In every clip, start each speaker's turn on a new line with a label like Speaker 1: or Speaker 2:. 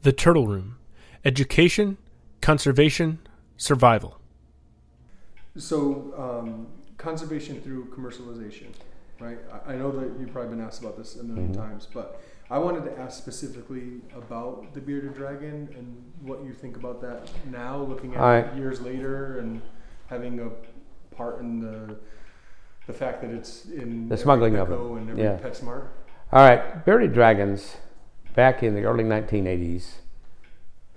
Speaker 1: The Turtle Room: Education, Conservation, Survival.
Speaker 2: So, conservation through commercialization, right? I know that you've probably been asked about this a million times, but I wanted to ask specifically about the bearded dragon and what you think about that now, looking at it years later and having a part in the fact that it's in
Speaker 3: the smuggling of it
Speaker 2: and every PetSmart.
Speaker 3: All right, bearded dragons back in the early 1980s,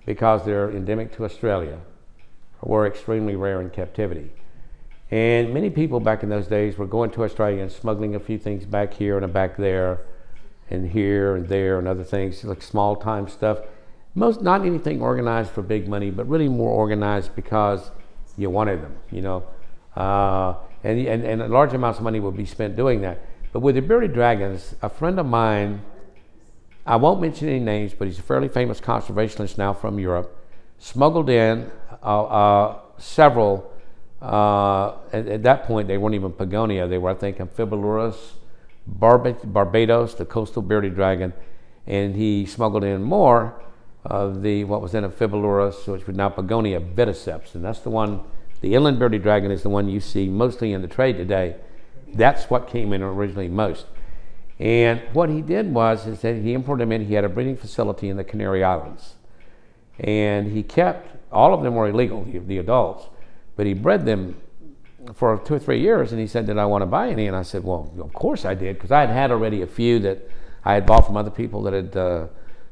Speaker 3: because they're endemic to Australia, were extremely rare in captivity. And many people back in those days were going to Australia and smuggling a few things back here and back there and here and there and other things, like small time stuff. Not anything organized for big money, but really more organized because you wanted them, you know. And large amounts of money would be spent doing that. But with the bearded dragons, a friend of mine, I won't mention any names, but he's a fairly famous conservationist now from Europe, smuggled in several, at that point they weren't even Pagonia, they were I think Amphibolurus, Barbados, the coastal bearded dragon, and he smuggled in more of what was then Amphibolurus, which was now Pagonia viticeps, and that's the one, the inland bearded dragon is the one you see mostly in the trade today. That's what came in originally most. And what he did is that he imported them in. He had a breeding facility in the Canary Islands. And he kept, all of them were illegal, the adults, but he bred them for 2 or 3 years, and he said, did I want to buy any? And I said, well, of course I did, because I had already a few that I had bought from other people that had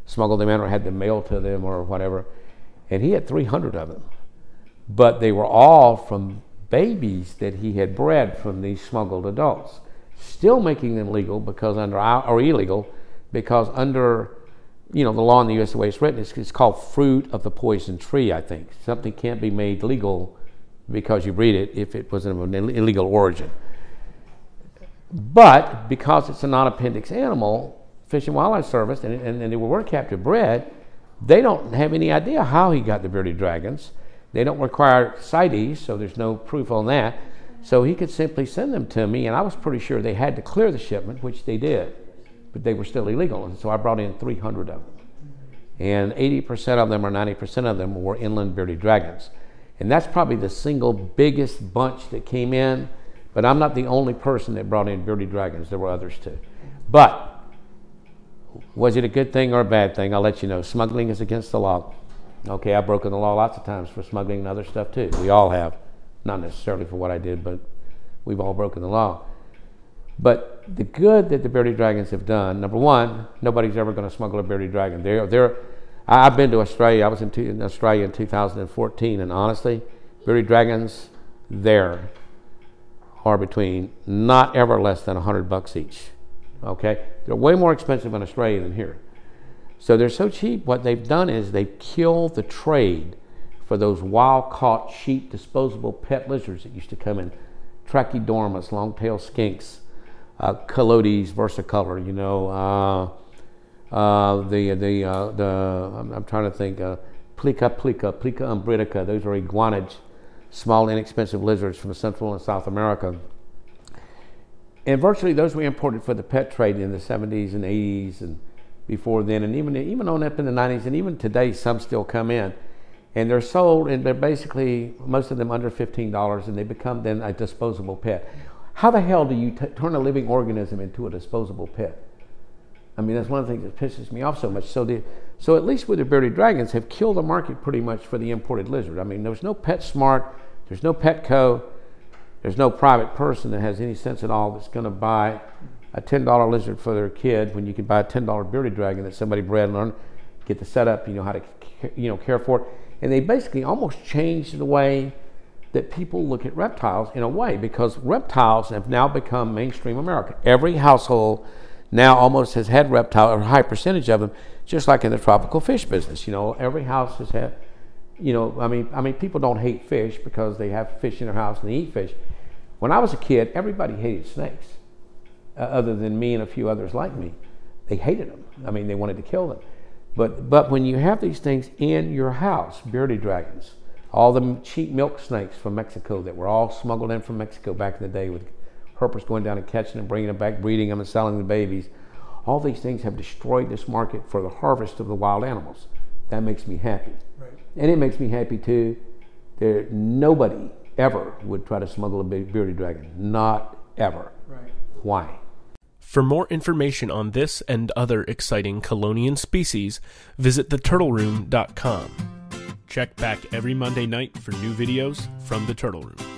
Speaker 3: smuggled them in or had them mailed to them or whatever. And he had 300 of them. But they were all from babies that he had bred from these smuggled adults, still making them legal because illegal because under, you know, the law in the U.S. the way it's written, it's called fruit of the poison tree, I think. Something can't be made legal because you breed it if it was of an illegal origin. But because it's a non-appendix animal, Fish and Wildlife Service, and they were captive bred, they don't have any idea how he got the bearded dragons. They don't require CITES, so there's no proof on that. So he could simply send them to me, and I was pretty sure they had to clear the shipment, which they did, but they were still illegal. And so I brought in 300 of them. And 80% of them or 90% of them were inland bearded dragons. And that's probably the single biggest bunch that came in, but I'm not the only person that brought in bearded dragons. There were others too. But was it a good thing or a bad thing? I'll let you know. Smuggling is against the law. Okay, I've broken the law lots of times for smuggling and other stuff too. We all have. Not necessarily for what I did, but we've all broken the law. But the good that the bearded dragons have done, number one, nobody's ever going to smuggle a bearded dragon. I've been to Australia. I was in Australia in 2014, and honestly, bearded dragons there are between not ever less than $100 each. Okay, they're way more expensive in Australia than here. So they're so cheap. What they've done is they've killed the trade for those wild-caught sheep disposable pet lizards that used to come in, Trachydormus, long-tailed skinks, Calotes versicolor, you know, I'm trying to think, Plica umbridica. Those are iguanids, small, inexpensive lizards from Central and South America. And virtually those were imported for the pet trade in the 70s and 80s and before then, and even on up in the 90s, and even today some still come in. And they're sold, and they're basically, most of them under $15, and they become then a disposable pet. How the hell do you turn a living organism into a disposable pet? I mean, that's one of the things that pisses me off so much. So at least with the bearded dragons have killed the market pretty much for the imported lizard. I mean, there's no PetSmart, there's no Petco, there's no private person that has any sense at all that's going to buy a $10 lizard for their kid when you can buy a $10 bearded dragon that somebody bred and learn, get the setup, you know how to care for it. And they basically almost changed the way that people look at reptiles in a way, because reptiles have now become mainstream America. Every household now almost has had reptile, or a high percentage of them, just like in the tropical fish business. You know, every house has had, you know, I mean, people don't hate fish because they have fish in their house and they eat fish. When I was a kid, everybody hated snakes, other than me and a few others like me. They hated them. I mean, they wanted to kill them. But when you have these things in your house, bearded dragons, all the cheap milk snakes from Mexico that were all smuggled in from Mexico back in the day, with herpers going down and catching them, bringing them back, breeding them and selling the babies, all these things have destroyed this market for the harvest of the wild animals. That makes me happy.
Speaker 2: Right.
Speaker 3: And it makes me happy too. Nobody ever would try to smuggle a bearded dragon. Not ever.
Speaker 2: Right.
Speaker 3: Why?
Speaker 1: For more information on this and other exciting Colonian species, visit theturtleroom.com. Check back every Monday night for new videos from the Turtle Room.